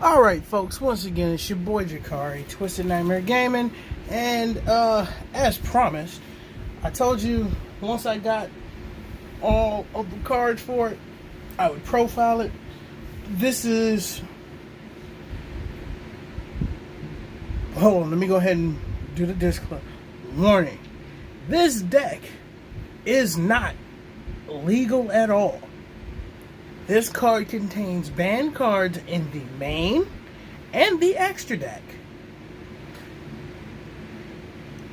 Alright folks, once again it's your boy Jakari, Twisted Nightmare Gaming, and as promised, I told you once I got all of the cards for it, I would profile it. This is... Hold on, let me go ahead and do the disclaimer. Warning, this deck is not legal at all. This card contains banned cards in the main and the extra deck.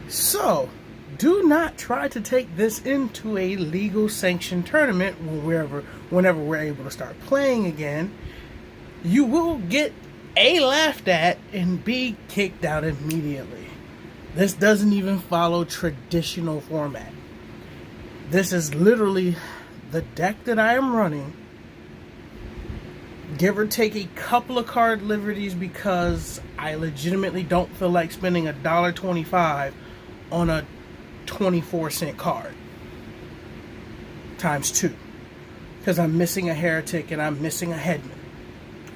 So, do not try to take this into a legal sanctioned tournament whenever we're able to start playing again. You will get A, laughed at, and B, kicked out immediately. This doesn't even follow traditional format. This is literally the deck that I am running. Give or take a couple of card liberties because I legitimately don't feel like spending $1.25 on a 24-cent card. Times 2. Because I'm missing a Heretic and I'm missing a Headman.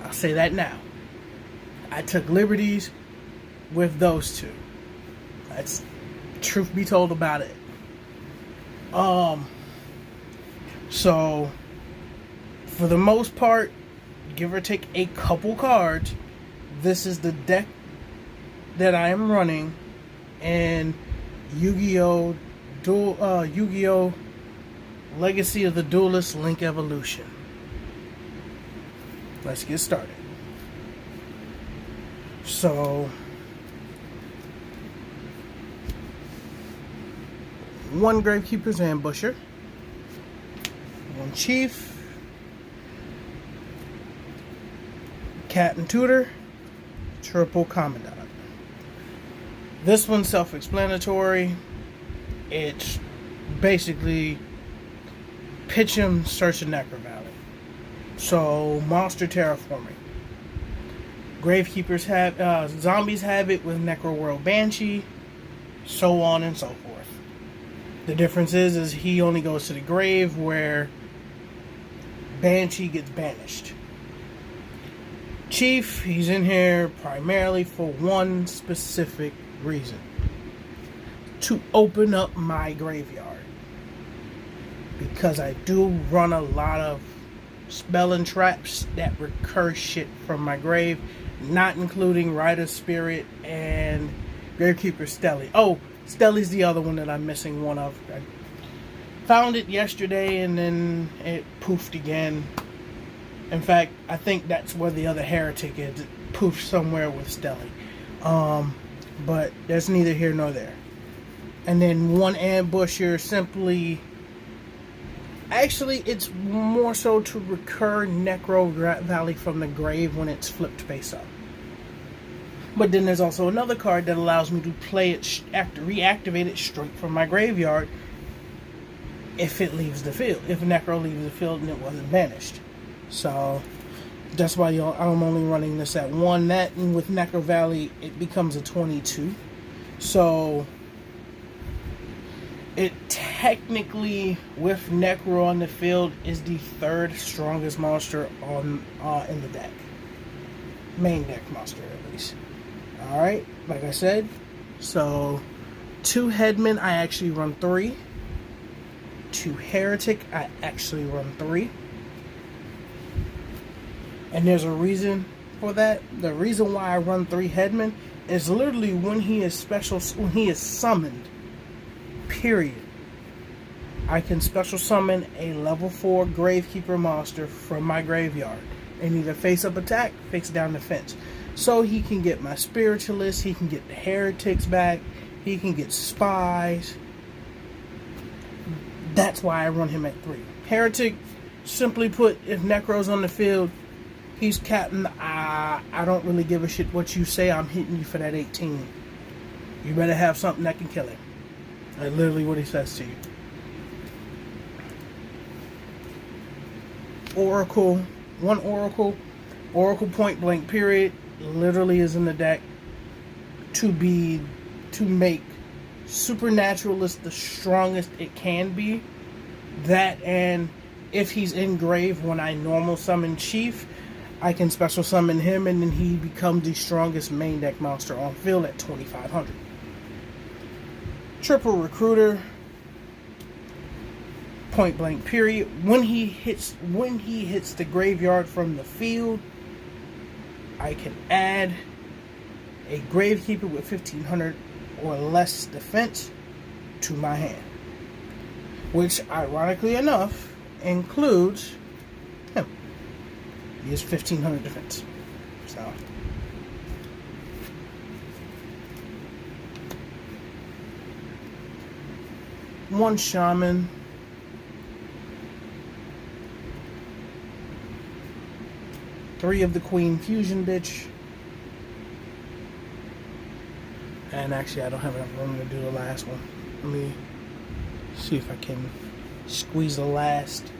I'll say that now. I took liberties with those two. That's truth be told about it. So, for the most part, give or take a couple cards, this is the deck that I am running in Yu-Gi-Oh! Yu-Gi-Oh! Legacy of the Duelist Link Evolution. Let's get started. So, one Gravekeeper's Ambusher, one Chief, Captain Tutor, triple Commandant. This one's self-explanatory. It's basically pitch 'em, search a Necro Valley. So, monster terraforming. Gravekeepers have, zombies have it with Necro World Banshee, so on and so forth. The difference is he only goes to the grave where Banshee gets banished. Chief, he's in here primarily for one specific reason. To open up my graveyard. Because I do run a lot of spell and traps that recur shit from my grave. Not including Rider Spirit and Gravekeeper Stelly. Oh, Stelly's the other one that I'm missing one of. I found it yesterday and then it poofed again. In fact, I think that's where the other Heretic is. It poofed somewhere with Stelly. But that's neither here nor there. And then one Ambusher simply... Actually, it's more so to recur Necro Valley from the grave when it's flipped face up. But then there's also another card that allows me to play it, reactivate it straight from my graveyard if it leaves the field. If Necro leaves the field and it wasn't banished. So, that's why I'm only running this at 1. That, and with Necro Valley, it becomes a 22. So, it technically, with Necro on the field, is the 3rd strongest monster on in the deck. Main deck monster, at least. Alright, like I said. So, 2 Headmen, I actually run 3. 2 Heretic, I actually run 3. And there's a reason for that. The reason why I run 3 Headmen is literally when he is summoned. Period. I can special summon a level 4 Gravekeeper monster from my graveyard. And either face up attack, face down defense. So he can get my Spiritualists, he can get the Heretics back, he can get Spies. That's why I run him at 3. Heretic, simply put, if Necro's on the field, he's Captain, I don't really give a shit what you say, I'm hitting you for that 18. You better have something that can kill him. That's literally what he says to you. Oracle, one Oracle Point Blank period, literally is in the deck to make Supernaturalist the strongest it can be. That, and if he's in grave when I normal summon Chief, I can special summon him, and then he becomes the strongest main deck monster on field at 2,500. Triple Recruiter. Point blank period. When he hits the graveyard from the field, I can add a Gravekeeper with 1,500 or less defense to my hand, which ironically enough includes him. He has 1,500 defense. So one Shaman. Three of the Queen Fusion bitch. And actually I don't have enough room to do the last one. Let me see if I can squeeze the last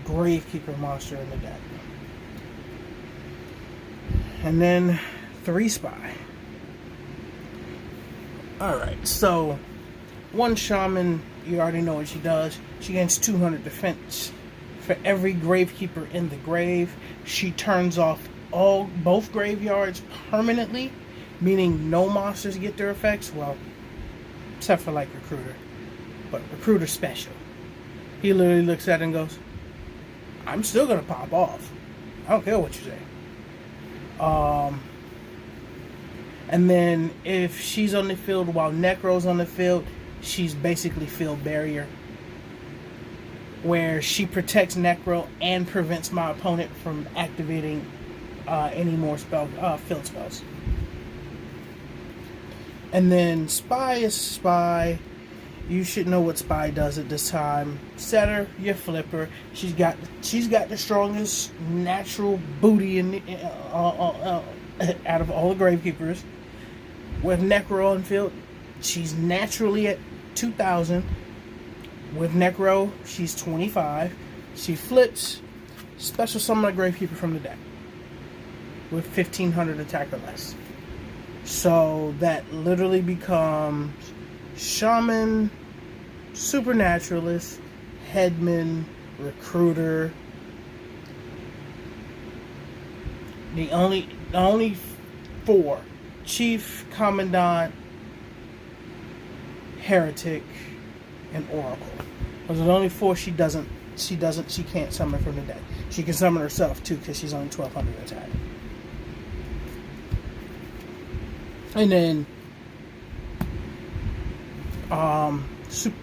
Gravekeeper monster in the deck. And then 3 Spy. Alright, so one Shaman, you already know what she does. She gains 200 defense. For every Gravekeeper in the grave, she turns off both graveyards permanently, meaning no monsters get their effects. Well, except for like Recruiter, but Recruiter special. He literally looks at it and goes, "I'm still gonna pop off. I don't care what you say." And then if she's on the field while Necro's on the field, she's basically field barrier, where she protects Necro and prevents my opponent from activating any more field spells. And then Spy is Spy. You should know what Spy does at this time. Setter, you flipper. She's got the strongest natural booty out of all the Gravekeepers. With Necro on field, she's naturally at 2,000. With Necro, she's 25. She flips, special summon a Gravekeeper from the deck with 1,500 attack or less. So that literally becomes Shaman, Supernaturalist, Headman, Recruiter. The only 4: Chief, Commandant, Heretic, and Oracle. Those are the only 4 she can't summon from the deck. She can summon herself too, because she's only 1,200 attack. And then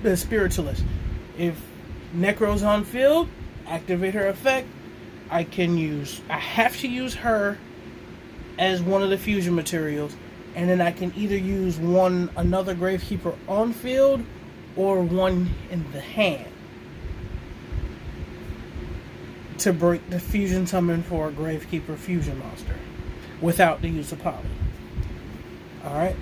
the Spiritualist. If Necro's on field, activate her effect. I have to use her as one of the fusion materials, and then I can either use another Gravekeeper on field or one in the hand to break the fusion summon for a Gravekeeper fusion monster without the use of poly. Alright.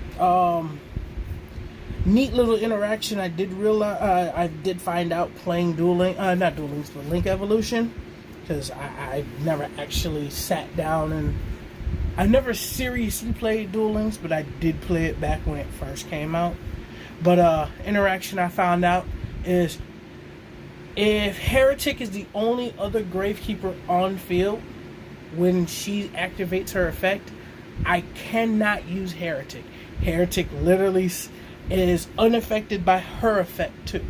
Neat little interaction I did realize. I did find out playing not Duel Links, but Link Evolution, because I never actually sat down and I never seriously played Duel Links, but I did play it back when it first came out. But interaction I found out is if Heretic is the only other Gravekeeper on field when she activates her effect, I cannot use Heretic. Heretic literally is unaffected by her effect too.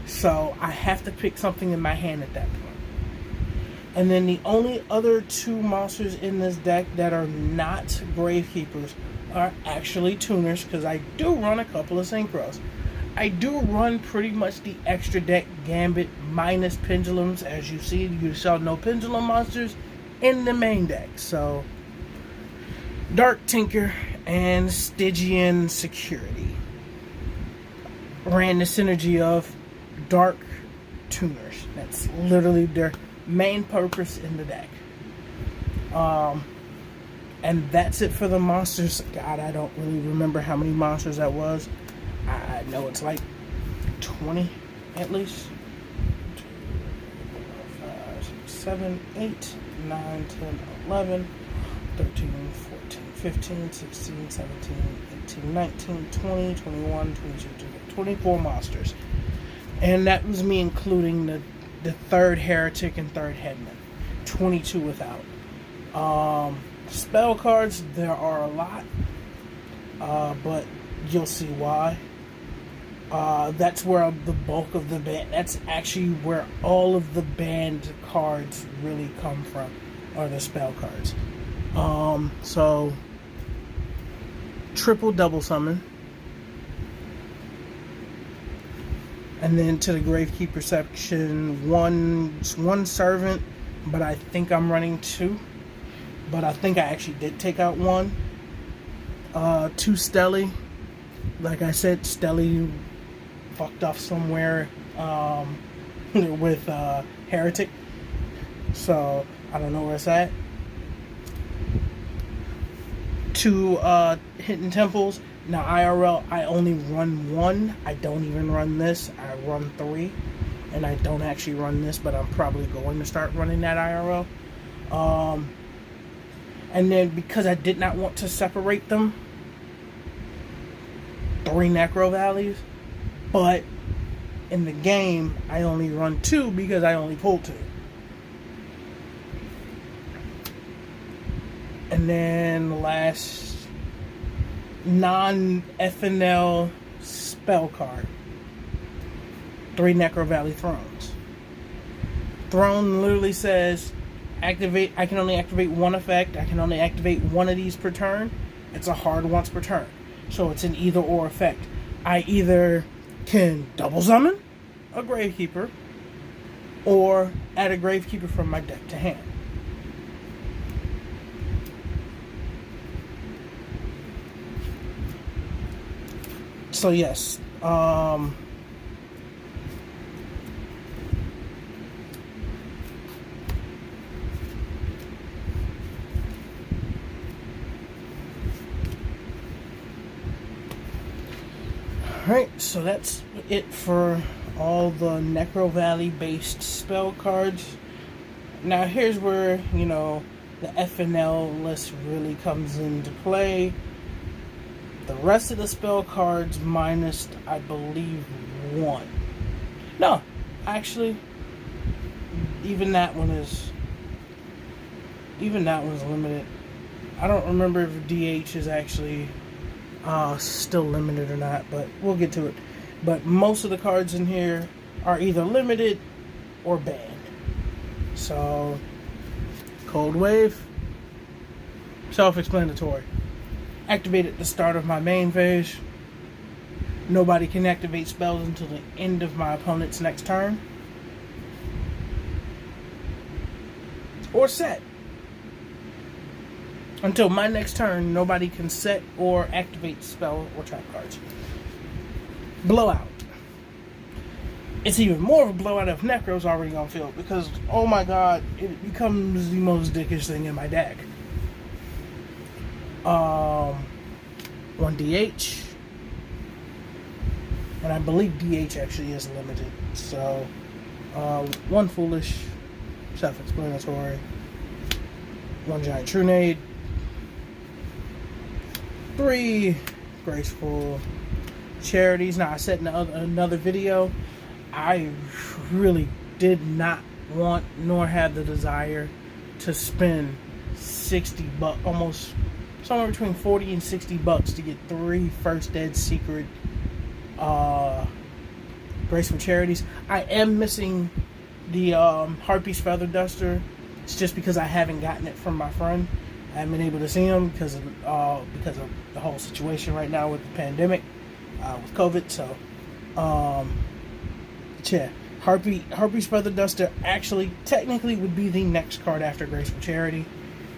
So I have to pick something in my hand at that point. And then the only other 2 monsters in this deck that are not Gravekeepers are actually tuners, because I do run a couple of synchros. I do run pretty much the extra deck Gambit minus Pendulums. As you see, you saw no Pendulum monsters in the main deck. So Dark Tinker and Stygian Security ran the synergy of Dark Tuners. That's literally their main purpose in the deck. And that's it for the monsters. God, I don't really remember how many monsters that was. I know it's like 20 at least. 2, 5, 6, 7, 8, 9, 10, 11, 13, 14, 15, 16, 17, 18, 19, 20, 21, 22, 24 monsters. And that was me including the 3rd Heretic and 3rd Headman. 22 without. Spell cards, there are a lot, but you'll see why. That's where the bulk of the band, that's actually where all of the banned cards really come from, are the spell cards. So, triple double summon. And then to the Gravekeeper section, one servant, but I think I'm running two. But I think I actually did take out one. Two Stelly. Like I said, Stelly fucked off somewhere with Heretic. So I don't know where it's at. Two Hidden Temples. Now IRL, I only run one. I don't even run this. I run three. And I don't actually run this, but I'm probably going to start running that IRL. And then because I did not want to separate them, 3 Necro Valleys. But in the game, I only run 2 because I only pull 2. And then the last non-FNL spell card, 3 Necro Valley Thrones. Throne literally says, activate. I can only activate one effect. I can only activate one of these per turn. It's a hard once per turn. So it's an either or effect. I either can double summon a Gravekeeper or add a Gravekeeper from my deck to hand. So yes, alright, so that's it for all the Necro Valley based spell cards. Now here's where, you know, the FNL list really comes into play. The rest of the spell cards minus, I believe, 1. No, actually, even that one is limited. I don't remember if DH is actually still limited or not, but we'll get to it. But most of the cards in here are either limited or banned. So, Cold Wave, self-explanatory. Activate at the start of my main phase. Nobody can activate spells until the end of my opponent's next turn. Or set. Until my next turn, nobody can set or activate spell or trap cards. Blowout. It's even more of a blowout if Necro's already on field, because, oh my god, it becomes the most dickish thing in my deck. 1 DH, and I believe DH actually is limited. So 1 Foolish, self-explanatory. 1 Giant Trunade. 3 Graceful Charities. Now I said in another video, I really did not want nor have the desire to spend $60, almost somewhere between 40 and 60 bucks to get 3 First Ed Secret Graceful Charities. I am missing the Harpy's Feather Duster. It's just because I haven't gotten it from my friend. I haven't been able to see him because of the whole situation right now with the pandemic, with COVID. So, yeah, Harpy's Feather Duster actually technically would be the next card after Graceful Charity.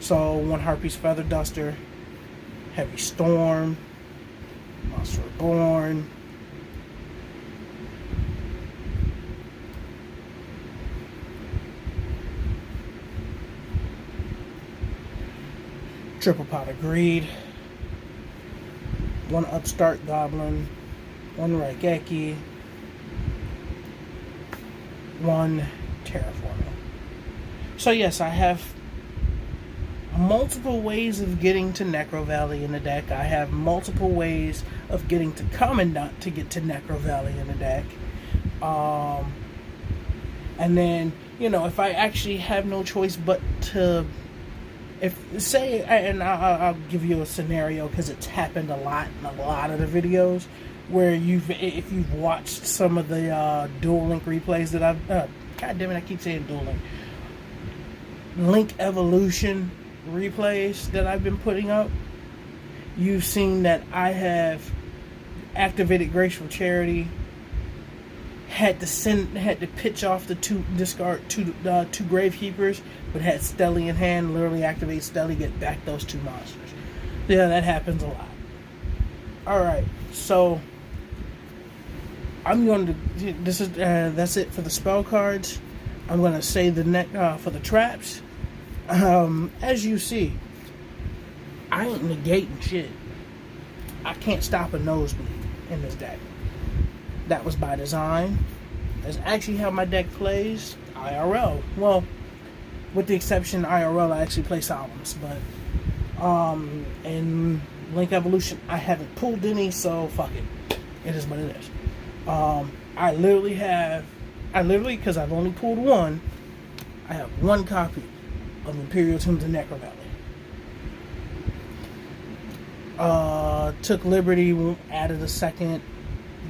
So 1 Harpy's Feather Duster, Heavy Storm, Monster Reborn, Triple Pot of Greed, 1 Upstart Goblin, 1 Raigeki, 1 Terraformer. So yes, I have multiple ways of getting to Necro Valley in the deck. I have multiple ways of getting to Commandant to get to Necro Valley in the deck. And then, you know, if I actually have no choice but to if say, and I'll give you a scenario because it's happened a lot in a lot of the videos where if you've watched some of the Duel Link replays that I've God damn it, I keep saying Duel Link Evolution replays that I've been putting up. You've seen that I have activated Graceful Charity, had to pitch off the two Gravekeepers, but had Stelly in hand, literally activate Stelly, get back those two monsters. Yeah, that happens a lot. Alright, so I'm going to that's it for the spell cards. I'm going to say the for the traps. As you see, I ain't negating shit. I can't stop a nosebleed in this deck. That was by design. That's actually how my deck plays IRL. Well, with the exception IRL, I actually play Solemns, but in Link Evolution, I haven't pulled any, so fuck it. It is what it is. I literally, because I've only pulled one, I have one copy of Imperial Tombs of Necro Valley. Took liberty, added a second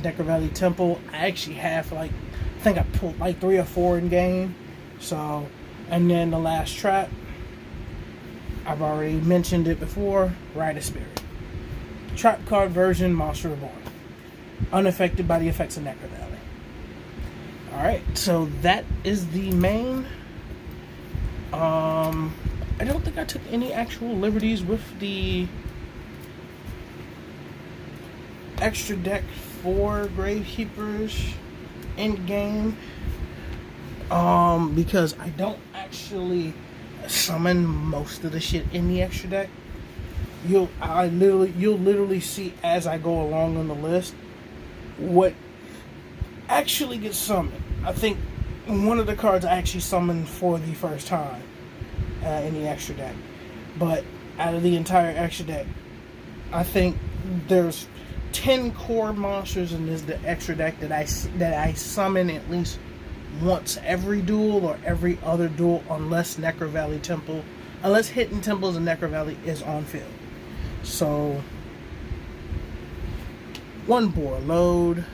Necro Valley Temple. I actually have I think I pulled 3 or 4 in game. So, and then the last trap, I've already mentioned it before, Rite of Spirit. Trap card version, Monster Reborn. Unaffected by the effects of Necro Valley. Alright, so that is the main. I don't think I took any actual liberties with the extra deck for Gravekeepers in game. Because I don't actually summon most of the shit in the extra deck. You'll literally see as I go along on the list what actually gets summoned. I think one of the cards I actually summoned for the first time in the extra deck. But out of the entire extra deck, I think there's 10 core monsters in the extra deck that I summon at least once every duel or every other duel, unless Hidden Temples in Necro Valley is on field. So 1 Bore Load,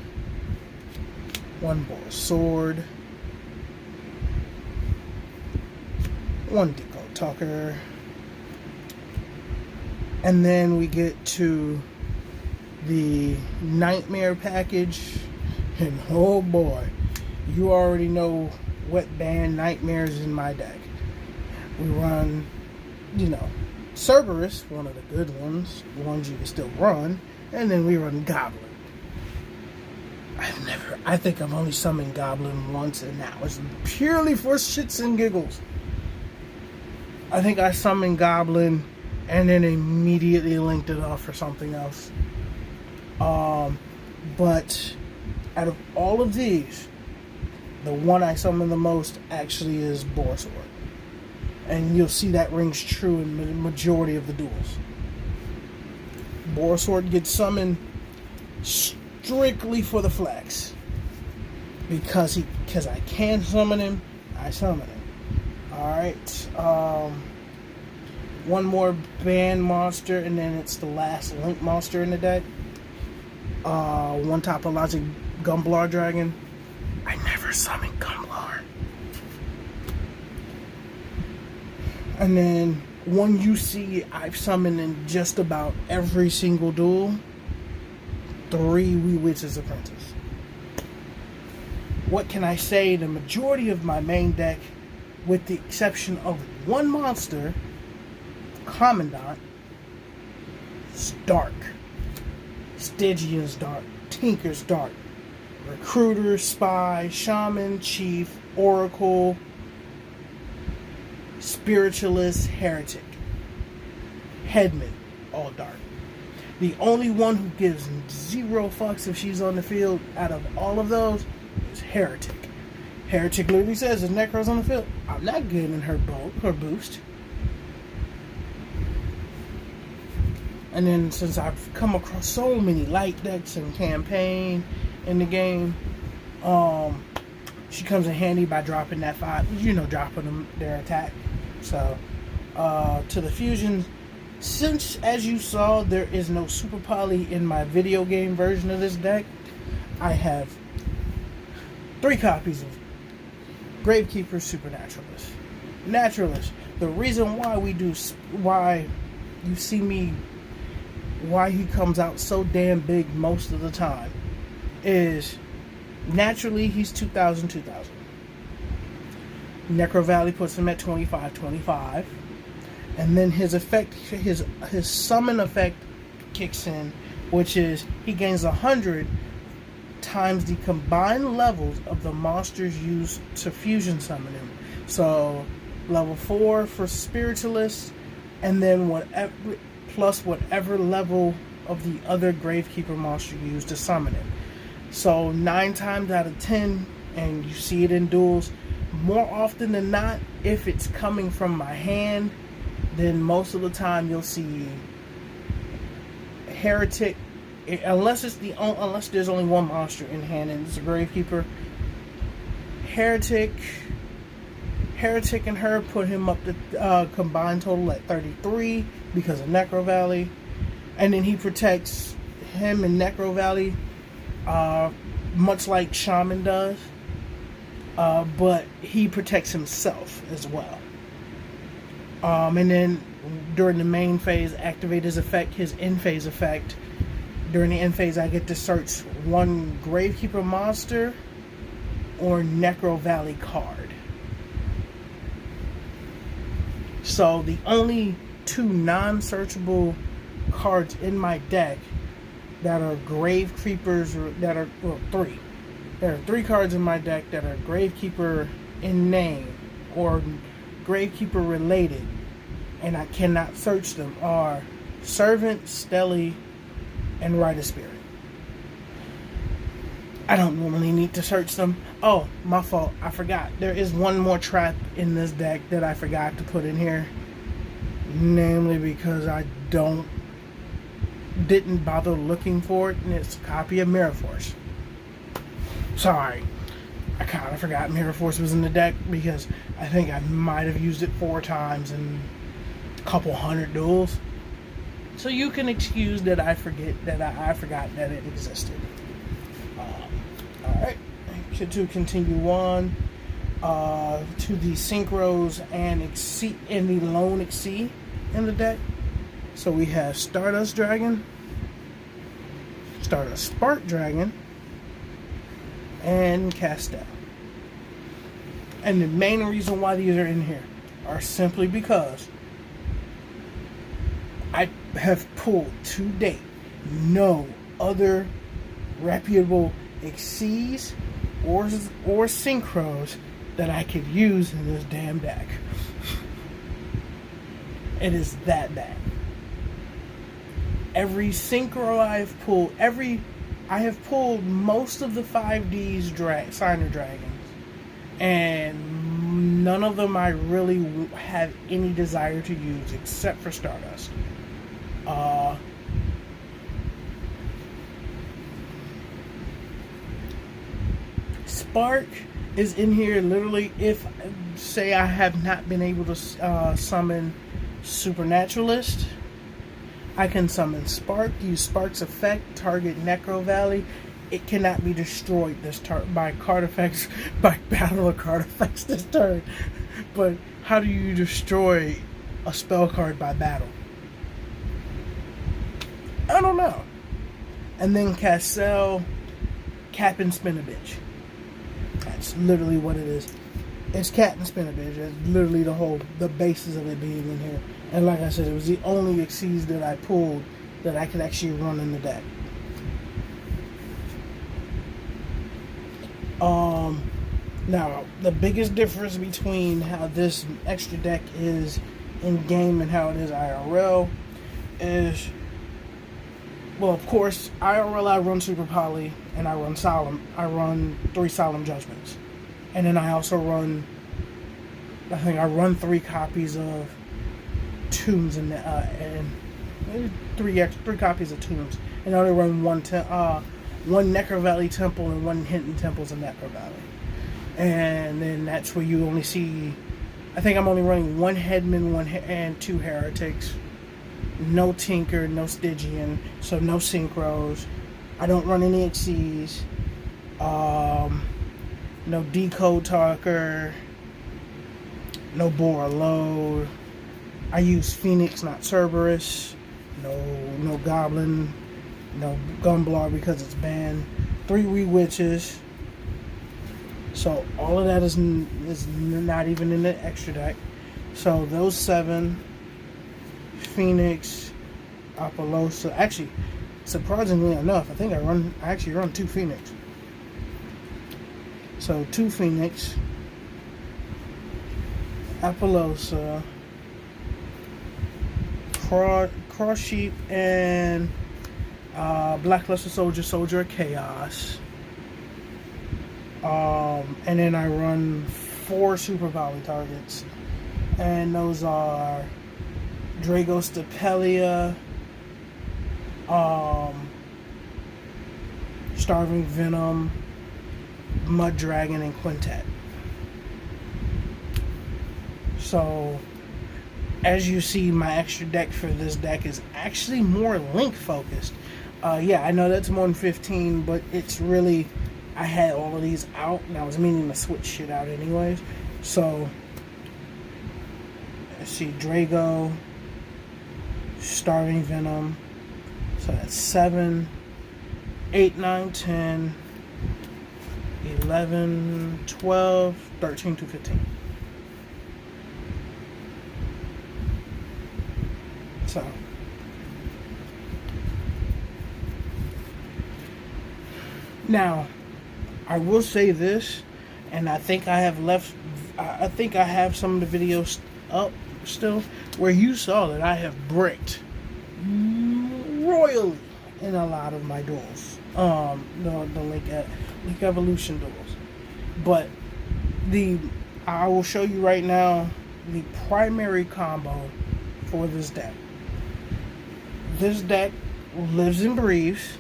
1 Bore Sword, 1 Deco Tucker, and then we get to the Nightmare package, and oh boy, you already know what band Nightmares in my deck. We run, Cerberus, one of the good ones, the ones you can still run, and then we run Goblin. I think I've only summoned Goblin once, and that was purely for shits and giggles. I think I summoned Goblin and then immediately linked it off for something else. But out of all of these, the one I summon the most actually is Boresword. And you'll see that rings true in the majority of the duels. Boresword gets summoned strictly for the flex. Because I can summon him, I summon him. Alright. One more band monster, and then it's the last Link monster in the deck. 1 Topologic Gumblar Dragon. I never summoned Gumblar. And then 1 UC I've summoned in just about every single duel. 3 Wee Witches Apprentice. What can I say? The majority of my main deck, with the exception of 1 monster, Commandant, is dark. Stygian's dark. Tinker's dark. Recruiter, Spy, Shaman, Chief, Oracle, Spiritualist, Heretic, Headman, all dark. The only one who gives 0 fucks if she's on the field out of all of those is Heretic. Heretic literally says if Necro's on the field, I'm not giving her boost. And then since I've come across so many light decks and campaign in the game, she comes in handy by dropping that 5, dropping them their attack. So to the fusion. Since, as you saw, there is no Super Poly in my video game version of this deck, I have 3 copies of Gravekeeper Supernaturalist. Naturalist. The reason why why you see me, why he comes out so damn big most of the time, is naturally he's 2000. Necro Valley puts him at 25. And then his effect, his summon effect kicks in, which is he gains 100 times the combined levels of the monsters used to fusion summon him. So level 4 for Spiritualist, and then whatever plus whatever level of the other Gravekeeper monster used to summon him. So 9 times out of 10, and you see it in duels, more often than not, if it's coming from my hand, then most of the time you'll see Heretic, unless there's only one monster in hand and it's a Gravekeeper. Heretic and her put him up to combined total at 33 because of Necro Valley, and then he protects him and Necro Valley, much like Shaman does, but he protects himself as well. And then during the main phase, activate his effect, his end phase effect. During the end phase, I get to search one Gravekeeper monster or Necro Valley card. So the only 2 non-searchable cards in my deck that are Gravekeepers, that are, well, 3. There are 3 cards in my deck that are Gravekeeper in name or Gravekeeper related, and I cannot search them, are Servant, Stelly, and Rite of Spirit. I don't normally need to search them. Oh, my fault. I forgot. There is one more trap in this deck that I forgot to put in here. Namely because I didn't bother looking for it, and it's a copy of Mirror Force. Sorry. I kind of forgot Mirror Force was in the deck because I think I might have used it 4 times in a couple hundred duels. So you can excuse that I forgot that it existed. Alright, to continue on to the Synchros and the Lone Exceed in the deck. So we have Stardust Dragon, Stardust Spark Dragon, and Castel. And the main reason why these are in here are simply because I have pulled to date no other reputable Exceeds or Synchros that I could use in this damn deck. It is that bad. Every Synchro I have pulled most of the 5Ds Signer Dragons, and none of them I really have any desire to use except for Stardust. Spark is in here literally if, say, I have not been able to summon Supernaturalist. I can summon Spark, use Spark's effect, target Necro Valley. It cannot be destroyed by card effects, by battle of card effects this turn. But how do you destroy a spell card by battle? I don't know. And then Castel, cap and spin a bitch. That's literally what it is. It's cap and spin a bitch. It's literally the basis of it being in here. And like I said, it was the only Exceeds that I pulled that I could actually run in the deck. Now, the biggest difference between how this extra deck is in game and how it is IRL is, well, of course, IRL I run Super Poly and I run 3 Solemn Judgments. And then I also run, I think I run 3 copies of Tombs and 3 copies of Tombs. And I only run one Necro Valley Temple and 1 Hinton Temples in Necro Valley. And then that's where you only see I think I'm only running one Headman, and two Heretics. No Tinker, no Stygian, so no Synchros. I don't run any Xyz. No Decode Talker. No Bora Load. I use Phoenix, not Cerberus. No Goblin. No Gunblar because it's banned. 3 Witches. So all of that is not even in the extra deck. So those 7, Phoenix, Apollousa. Actually, surprisingly enough, I think I actually run 2 Phoenix. So 2 Phoenix, Apollousa, Cross Sheep, and Blackluster Soldier of Chaos. And then I run 4 Super Volley targets. And those are Drago Stapelia, Starving Venom, Mud Dragon, and Quintet. So, as you see, my extra deck for this deck is actually more Link focused. Yeah, I know that's more than 15, but it's really, I had all of these out, and I was meaning to switch shit out anyways. So, let's see, Drago, Starving Venom. So that's 7, 8, 9, 10, 11, 12, 13 to 15. So, now, I will say this, and I think I have some of the videos up still, where you saw that I have bricked royally in a lot of my duels. The Link Evolution duels. But I will show you right now the primary combo for this deck. This deck lives and breathes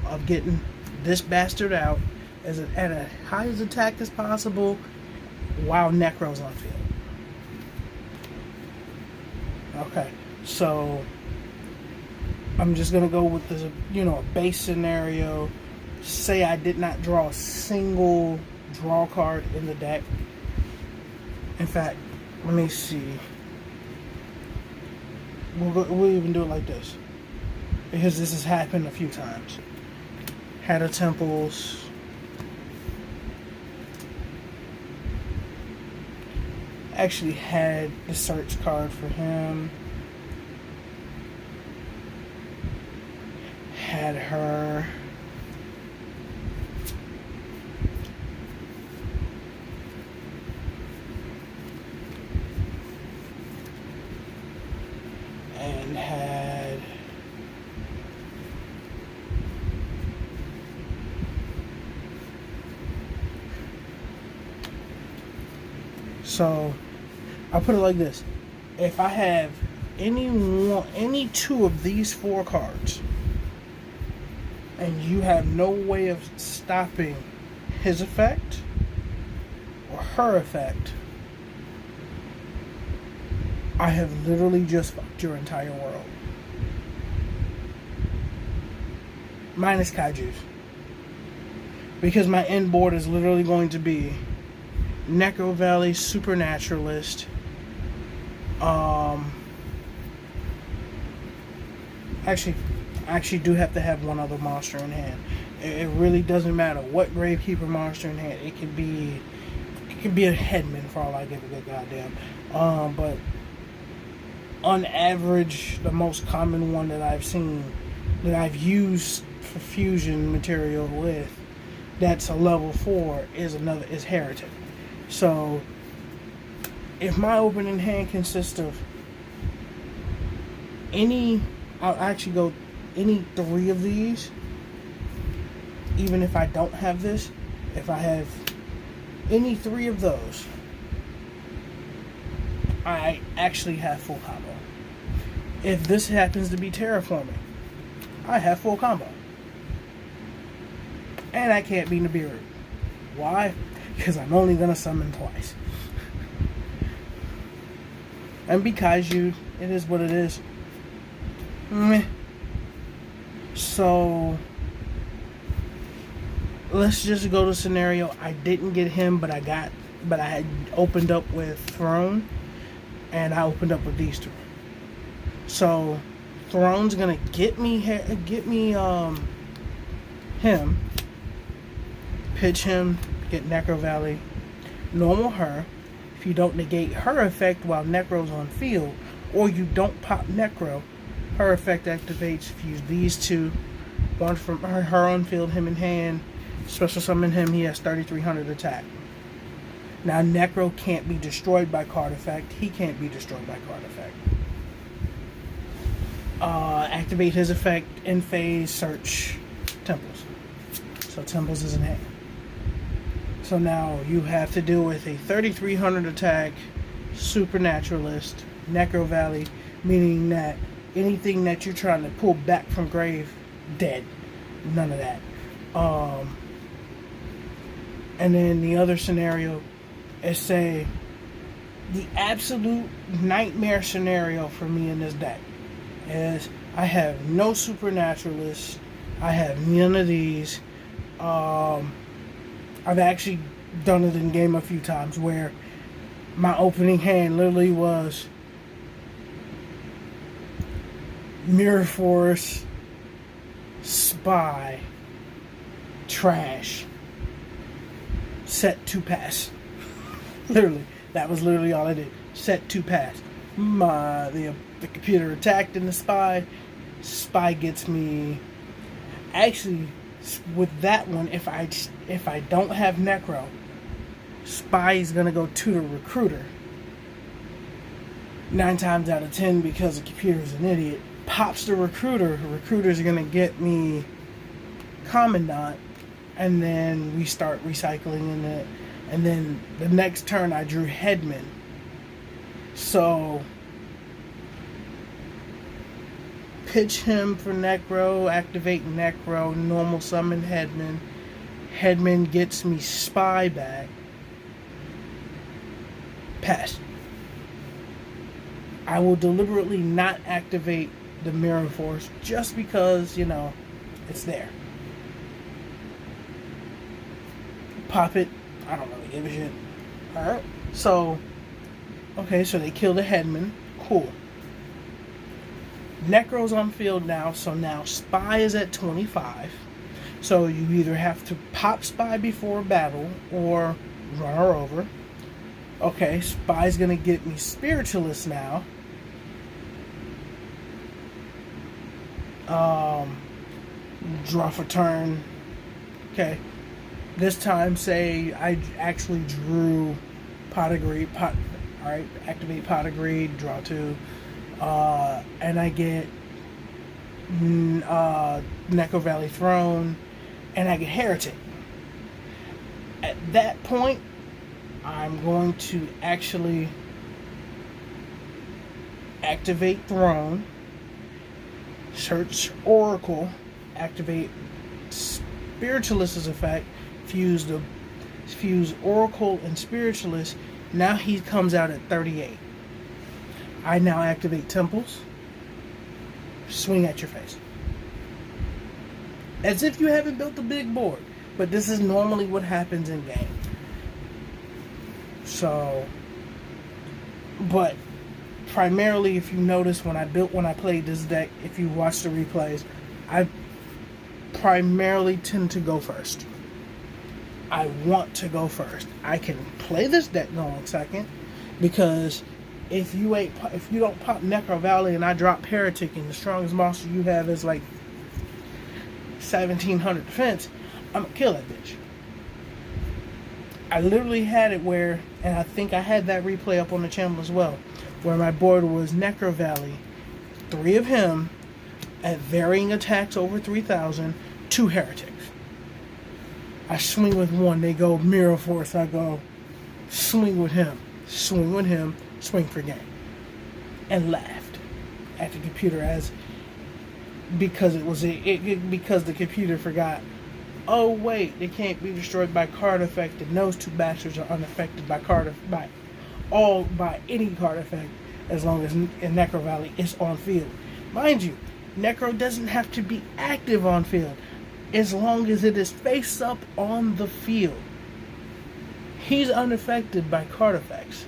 of getting this bastard out at a highest attack as possible while Necro's on field. Okay, so I'm just gonna go with this, a base scenario. Say I did not draw a single draw card in the deck. In fact, let me see. We'll even do it like this, because this has happened a few times. Had a Temples. Actually had the search card for him. Had her. And had so I'll put it like this. If I have any 2 of these 4 cards, and you have no way of stopping his effect or her effect, I have literally just fucked your entire world. Minus Kaijus. Because my end board is literally going to be Necro Valley, Supernaturalist, I actually do have to have one other monster in hand. It really doesn't matter what Gravekeeper monster in hand. It could be a Headman for all I give a good goddamn. But on average, the most common one that I've seen, that I've used for fusion material with, that's a level 4 is Heretic. So if my opening hand consists of I'll actually go any 3 of these, even if I don't have this, if I have any 3 of those, I actually have full combo. If this happens to be Terraforming, I have full combo. And I can't be Nibiru. Why? Because I'm only going to summon twice. And because it is what it is. Meh. So let's just go to scenario. I didn't get him, but I had opened up with Throne, and I opened up with these two. So Throne's gonna get me him, pitch him, get Necro Valley, normal her. If you don't negate her effect while Necro's on field, or you don't pop Necro, her effect activates. If you use these two, one from her on field, him in hand, special summon him, he has 3,300 attack. Now Necro can't be destroyed by card effect. He can't be destroyed by card effect. Activate his effect in phase, search Temples. So Temples is in hand. So now you have to deal with a 3,300 attack Supernaturalist Necro Valley, meaning that anything that you're trying to pull back from grave, dead. None of that. And then the other scenario is, say, the absolute nightmare scenario for me in this deck is I have no Supernaturalist. I have none of these. I've actually done it in game a few times where my opening hand literally was Mirror Force, Spy, Trash, set to pass. Literally, that was literally all I did. Set to pass. The computer attacked in the Spy. Spy gets me. Actually, with that one, if I don't have Necro, Spy is gonna go to the Recruiter. 9 times out of 10, because the computer is an idiot, pops the Recruiter. The Recruiter's gonna get me Commandant, and then we start recycling in it. And then the next turn I drew Headman. So pitch him for Necro, activate Necro, normal summon Headman. Headman gets me Spy back. Pass. I will deliberately not activate the Mirror Force just because, it's there. Pop it. I don't really give a shit. Alright. So they kill the Headman. Cool. Necro's on field now, so now Spy is at 25. So you either have to pop Spy before battle or run her over. Okay, Spy's gonna get me Spiritualist now. Draw for turn. Okay. This time, say I actually drew Pot of Greed. Alright, activate Pot of Greed, draw 2. And I get Necro Valley Throne, and I get Heretic. At that point, I'm going to actually activate Throne, search Oracle, activate Spiritualist's effect, fuse Oracle and Spiritualist. Now he comes out at 38. I now activate Temples, swing at your face. As if you haven't built a big board. But this is normally what happens in game. So, but primarily, if you notice when I played this deck, if you watch the replays, I primarily tend to go first. I want to go first. I can play this deck going second, because if you don't pop Necro Valley and I drop Heretic and the strongest monster you have is like 1,700 defense, I'm gonna kill that bitch. I literally had it where, and I think I had that replay up on the channel as well, where my board was Necro Valley, 3 of him at varying attacks over 3,000, 2 Heretics. I swing with 1, they go Mirror Force, I go swing with him, swing for game. And laughed at the computer because the computer forgot, oh wait, they can't be destroyed by card effect, and those 2 bastards are unaffected by any card effect. as long as in Necro Valley is on field. Mind you, Necro doesn't have to be active on field as long as it is face up on the field. He's unaffected by card effects.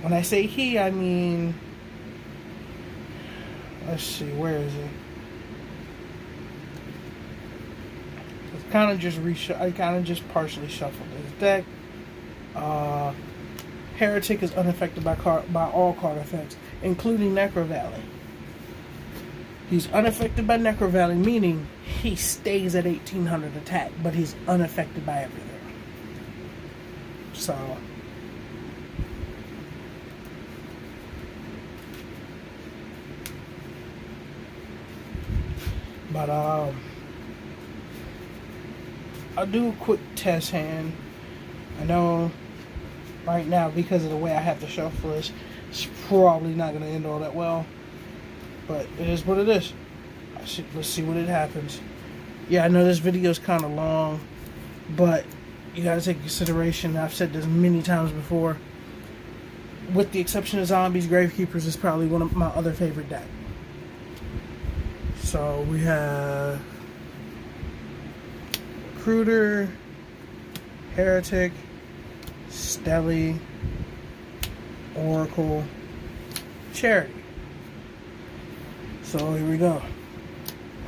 When I say he, I mean, let's see, where is he? I kind of just partially shuffled his deck. Heretic is unaffected by all card effects, including Necro Valley. He's unaffected by Necro Valley, meaning he stays at 1800 attack, but he's unaffected by everything. So, but I'll do a quick test hand. I know right now, because of the way I have to shuffle this, it's probably not going to end all that well. But it is what it is. Let's see what it happens. Yeah, I know this video is kind of long, but you got to take consideration. I've said this many times before. With the exception of zombies, Gravekeepers is probably one of my other favorite decks. So we have Recruiter, Heretic, Stelly, Oracle, Charity. So here we go.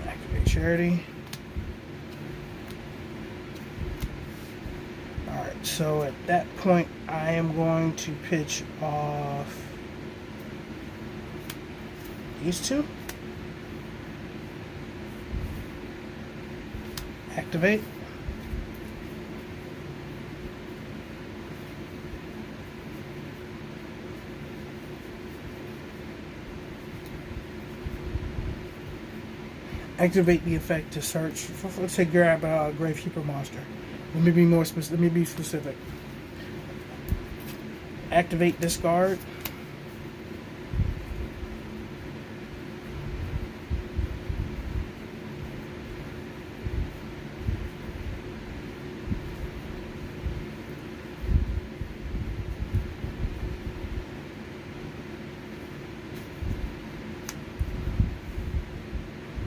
Activate Charity. Alright, so at that point I am going to pitch off these two. Activate. Activate the effect to search. Let's say grab a Gravekeeper monster. Let me be more specific. Let me be specific. Activate discard.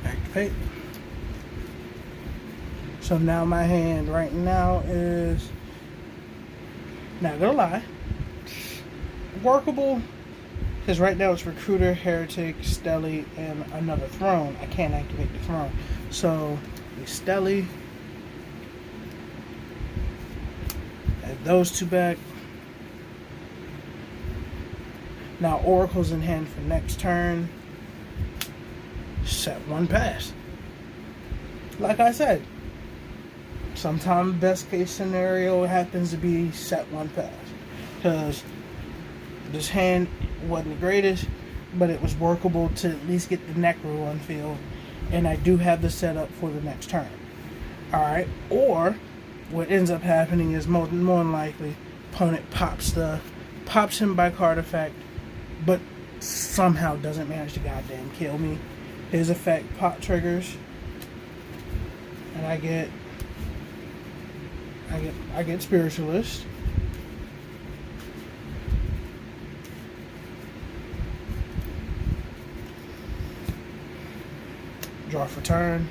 Activate. So now my hand right now is, not gonna lie, workable, because right now it's Recruiter, Heretic, Stelly, and another Throne. I can't activate the Throne. So the Stelly, add those two back. Now Oracle's in hand for next turn. Set one pass. Like I said, sometimes best case scenario happens to be set one pass, because this hand wasn't the greatest, but it was workable to at least get the Necro on field, and I do have the setup for the next turn. Alright, or what ends up happening is more than likely opponent pops him by card effect, but somehow doesn't manage to goddamn kill me. His effect pop triggers, and I get Spiritualist. Draw for turn.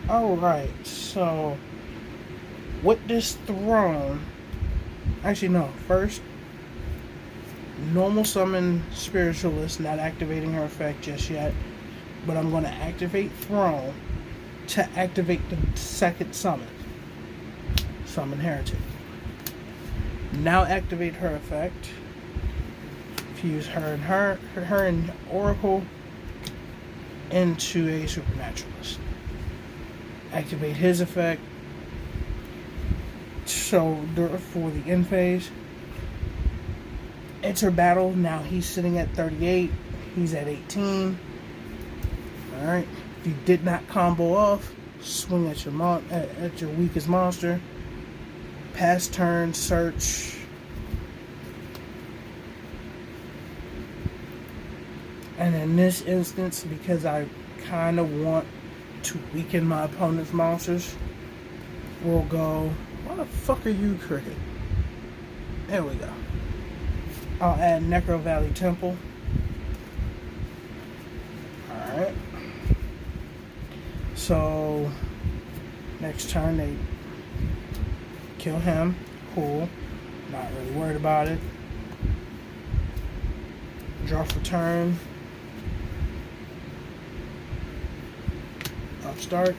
Alright, so with this Throne, actually no, first normal summon Spiritualist, not activating her effect just yet, but I'm going to activate Throne to activate the second summon Heretic. Now activate her effect, fuse her and Oracle into a Supernaturalist. Activate his effect, so for the end phase. Enter battle. Now he's sitting at 38. He's at 18. Alright. If you did not combo off, swing at your weakest monster. Pass turn, search. And in this instance, because I kind of want to weaken my opponent's monsters, we'll go, well, the fuck are you, Cricket? There we go. I'll add Necro Valley Temple. Alright. So, next turn they kill him. Cool. Not really worried about it. Draw for turn. Upstart.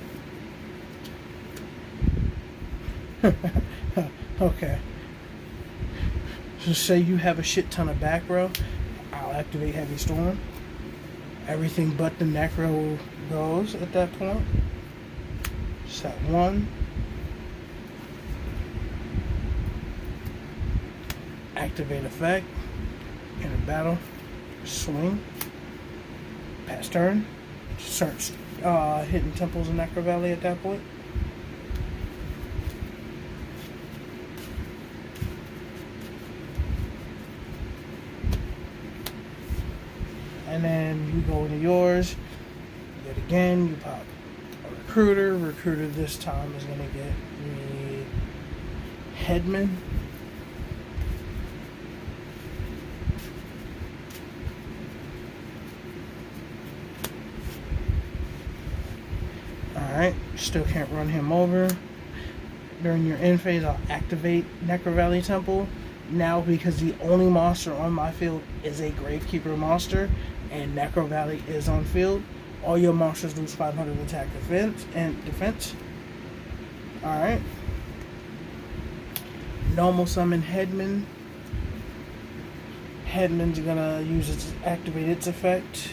Okay. So say you have a shit ton of back row, I'll activate Heavy Storm. Everything but the Necro goes at that point. Set 1. Activate effect. Enter battle. Swing. Pass turn. Start hitting temples in Necro Valley at that point. And then you go into yours. Yet again, you pop a recruiter. Recruiter this time is going to get the Headman. Alright, still can't run him over. During your end phase, I'll activate Necro Valley Temple. Now, because the only monster on my field is a Gravekeeper monster, and Necro Valley is on field, all your monsters lose 500 attack defense. Alright. Normal summon Headman. Headman's gonna activate its effect.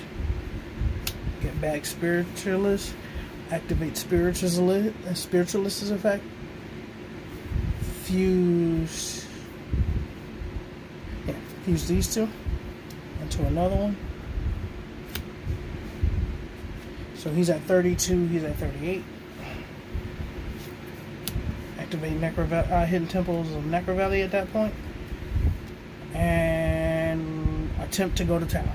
Get back Spiritualist. Activate Spiritualist's effect. Fuse these two into another one. So he's at 32, he's at 38. Activate Hidden Temples of Necro Valley at that point. And attempt to go to town.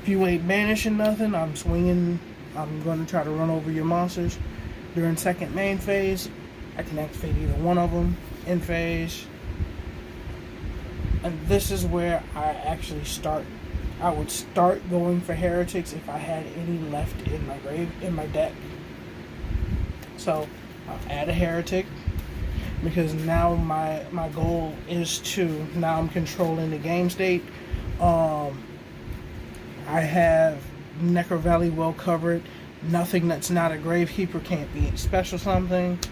If you ain't banishing nothing, I'm swinging. I'm going to try to run over your monsters. During second main phase, I can activate either one of them in phase. And this is where I actually start. I would start going for heretics if I had any left in my deck. So I'll add a heretic because now my goal is to, now I'm controlling the game state. I have Necro Valley well covered. Nothing that's not a Gravekeeper can't be special summoned.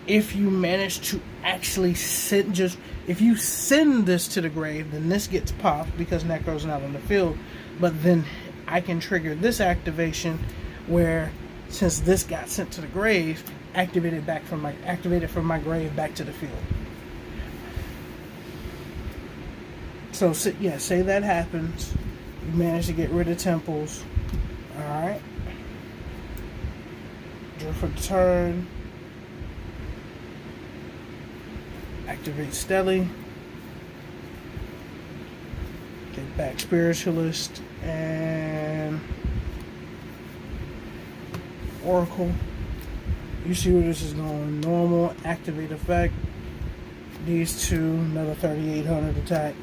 If you manage to actually if you send this to the grave, then this gets popped because Necro's not on the field. But then I can trigger this activation where, since this got sent to the grave, activated from my grave back to the field. So yeah, say that happens. You manage to get rid of temples. Alright. Draw for the turn. Activate Stelly. Get back Spiritualist and Oracle. You see where this is going. Normal, activate effect. These two, another 3,800 attack.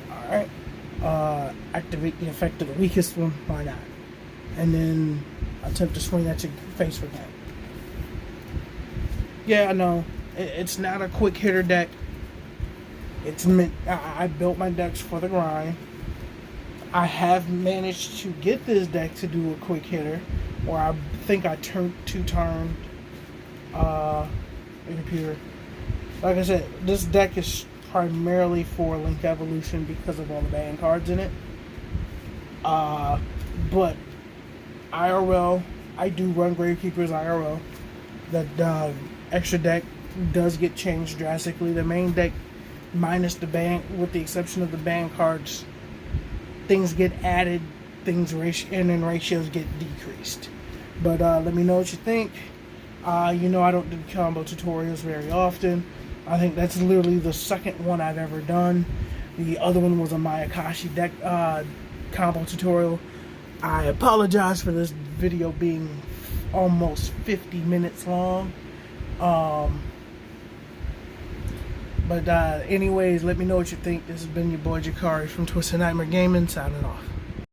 Alright. Activate the effect of the weakest one. Why not? And then attempt to swing at your face with that. Yeah, I know. It's not a quick hitter deck. It's meant. I built my decks for the grind. I have managed to get this deck to do a quick hitter, where I think I turned two-turned the computer. Like I said, this deck is primarily for Link Evolution because of all the ban cards in it. But IRL, I do run Gravekeepers IRL. The extra deck does get changed drastically. The main deck, minus the ban, with the exception of the ban cards, things get added, and then ratios get decreased. But let me know what you think. You know I don't do combo tutorials very often. I think that's literally the second one I've ever done. The other one was a Mayakashi deck combo tutorial. I apologize for this video being almost 50 minutes long. But anyways, let me know what you think. This has been your boy Jakari from Twisted Nightmare Gaming, signing off.